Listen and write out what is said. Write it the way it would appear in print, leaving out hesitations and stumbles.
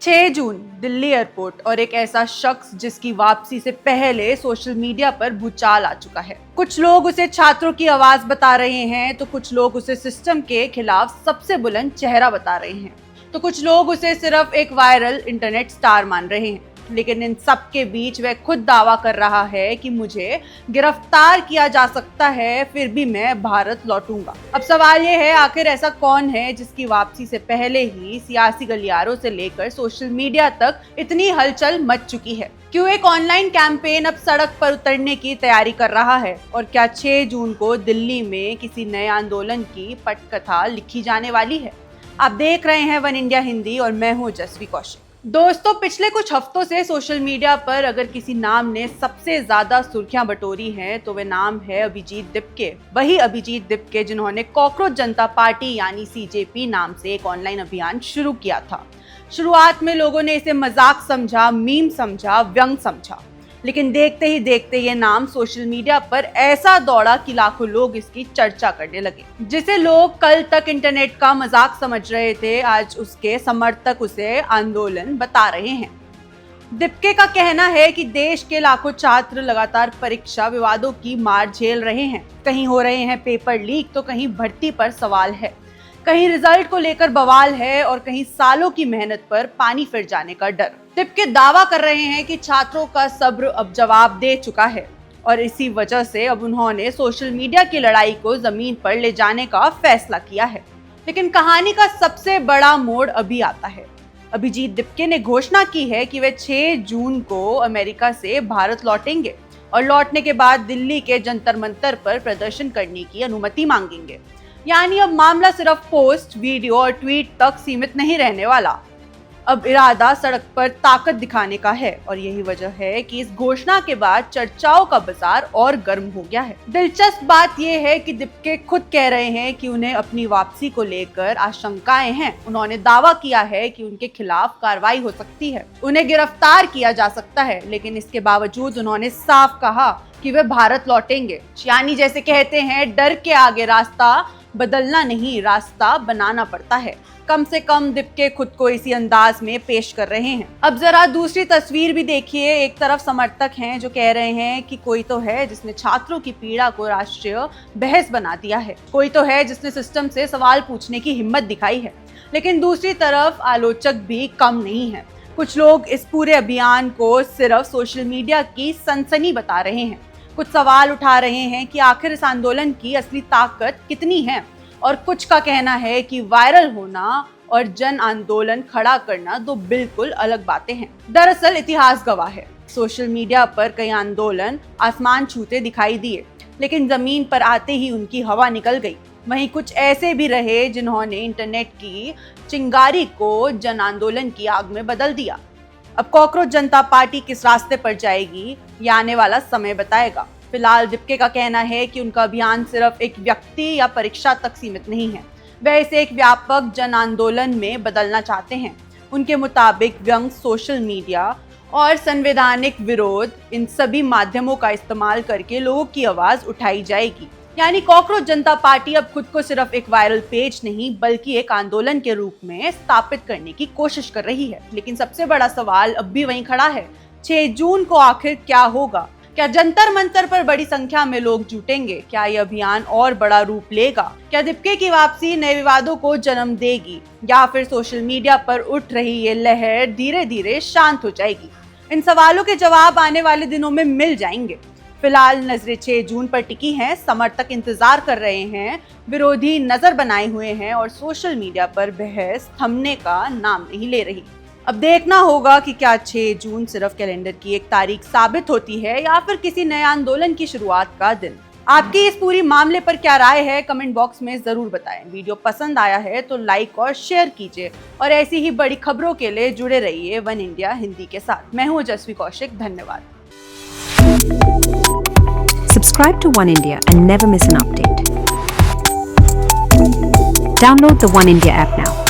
6 जून Delhi airport और एक ऐसा शख्स जिसकी वापसी से पहले सोशल मीडिया पर भूचाल आ चुका है। कुछ लोग उसे छात्रों की आवाज बता रहे हैं तो कुछ लोग उसे सिस्टम के खिलाफ सबसे बुलंद चेहरा बता रहे हैं तो कुछ लोग उसे सिर्फ एक वायरल इंटरनेट स्टार मान रहे हैं। लेकिन इन सब के बीच वह खुद दावा कर रहा है कि मुझे गिरफ्तार किया जा सकता है, फिर भी मैं भारत लौटूंगा। अब सवाल ये है, आखिर ऐसा कौन है जिसकी वापसी से पहले ही सियासी गलियारों से लेकर सोशल मीडिया तक इतनी हलचल मच चुकी है? क्यों एक ऑनलाइन कैंपेन अब सड़क पर उतरने की तैयारी कर रहा है? और क्या 6 जून को दिल्ली में किसी नए आंदोलन की पटकथा लिखी जाने वाली है? आप देख रहे हैं वन इंडिया हिंदी और मैं हूं जस्वी कौशिक। दोस्तों, पिछले कुछ हफ्तों से सोशल मीडिया पर अगर किसी नाम ने सबसे ज्यादा सुर्खियां बटोरी हैं तो वह नाम है अभिजीत दिपके। वही अभिजीत दिपके जिन्होंने कॉकरोच जनता पार्टी यानी सीजेपी नाम से एक ऑनलाइन अभियान शुरू किया था। शुरुआत में लोगों ने इसे मजाक समझा, मीम समझा, व्यंग समझा, लेकिन देखते ही देखते ये नाम सोशल मीडिया पर ऐसा दौड़ा कि लाखों लोग इसकी चर्चा करने लगे। जिसे लोग कल तक इंटरनेट का मजाक समझ रहे थे, आज उसके समर्थक उसे आंदोलन बता रहे हैं। दिपके का कहना है कि देश के लाखों छात्र लगातार परीक्षा विवादों की मार झेल रहे हैं। कहीं हो रहे हैं पेपर लीक तो कहीं भर्ती पर सवाल है, कहीं रिजल्ट को लेकर बवाल है और कहीं सालों की मेहनत पर पानी फिर जाने का डर। दिपके दावा कर रहे हैं कि छात्रों का सब्र अब जवाब दे चुका है और इसी वजह से अब उन्होंने सोशल मीडिया की लड़ाई को जमीन पर ले जाने का फैसला किया है। लेकिन कहानी का सबसे बड़ा मोड़ अभी आता है। अभिजीत दिपके ने घोषणा की है कि वे 6 जून को अमेरिका से भारत लौटेंगे और लौटने के बाद दिल्ली के जंतर मंतर पर प्रदर्शन करने की अनुमति मांगेंगे। यानी अब मामला सिर्फ पोस्ट, वीडियो और ट्वीट तक सीमित नहीं रहने वाला। अब इरादा सड़क पर ताकत दिखाने का है और यही वजह है कि इस घोषणा के बाद चर्चाओं का बाजार और गर्म हो गया है। दिलचस्प बात यह है कि दिपके खुद कह रहे हैं कि उन्हें अपनी वापसी को लेकर आशंकाएं हैं। उन्होंने दावा किया है कि उनके खिलाफ कार्रवाई हो सकती है, उन्हें गिरफ्तार किया जा सकता है, लेकिन इसके बावजूद उन्होंने साफ कहा कि वे भारत लौटेंगे। यानी जैसे कहते हैं, डर के आगे रास्ता बदलना नहीं, रास्ता बनाना पड़ता है। कम से कम दिपके खुद को इसी अंदाज में पेश कर रहे हैं। अब जरा दूसरी तस्वीर भी देखिए। एक तरफ समर्थक हैं जो कह रहे हैं कि कोई तो है जिसने छात्रों की पीड़ा को राष्ट्रीय बहस बना दिया है, कोई तो है जिसने सिस्टम से सवाल पूछने की हिम्मत दिखाई है। लेकिन दूसरी तरफ आलोचक भी कम नहीं है। कुछ लोग इस पूरे अभियान को सिर्फ सोशल मीडिया की सनसनी बता रहे हैं। कुछ सवाल उठा रहे हैं कि आखिर इस आंदोलन की असली ताकत कितनी है, और कुछ का कहना है कि वायरल होना और जन आंदोलन खड़ा करना दो बिल्कुल अलग बातें हैं। दरअसल इतिहास गवाह है, सोशल मीडिया पर कई आंदोलन आसमान छूते दिखाई दिए, लेकिन जमीन पर आते ही उनकी हवा निकल गई। वहीं कुछ ऐसे भी रहे जिन्होंने इंटरनेट की चिंगारी को जन आंदोलन की आग में बदल दिया। अब कॉकरोच जनता पार्टी किस रास्ते पर जाएगी, ये आने वाला समय बताएगा। फिलहाल दिपके का कहना है कि उनका अभियान सिर्फ एक व्यक्ति या परीक्षा तक सीमित नहीं है, वह इसे एक व्यापक जन आंदोलन में बदलना चाहते हैं। उनके मुताबिक व्यंग, सोशल मीडिया और संवैधानिक विरोध, इन सभी माध्यमों का इस्तेमाल करके लोगों की आवाज उठाई जाएगी। यानी कॉकरोच जनता पार्टी अब खुद को सिर्फ एक वायरल पेज नहीं बल्कि एक आंदोलन के रूप में स्थापित करने की कोशिश कर रही है। लेकिन सबसे बड़ा सवाल अब भी वहीं खड़ा है, 6 जून को आखिर क्या होगा? क्या जंतर मंतर पर बड़ी संख्या में लोग जुटेंगे? क्या यह अभियान और बड़ा रूप लेगा? क्या दिपके की वापसी नए विवादों को जन्म देगी या फिर सोशल मीडिया पर उठ रही ये लहर धीरे धीरे शांत हो जाएगी? इन सवालों के जवाब आने वाले दिनों में मिल जाएंगे। फिलहाल नजरें 6 जून पर टिकी हैं, समर्थक इंतजार कर रहे हैं, विरोधी नजर बनाए हुए हैं और सोशल मीडिया पर बहस थमने का नाम नहीं ले रही। अब देखना होगा कि क्या 6 जून सिर्फ कैलेंडर की एक तारीख साबित होती है या फिर किसी नए आंदोलन की शुरुआत का दिन। आपकी इस पूरी मामले पर क्या राय है, कमेंट बॉक्स में जरूर बताएं। वीडियो पसंद आया है तो लाइक और शेयर कीजिए और ऐसी ही बड़ी खबरों के लिए जुड़े रहिए वन इंडिया हिंदी के साथ। मैं हूं जस्वी कौशिक, धन्यवाद। Subscribe to One India and never miss an update. Download the One India app now.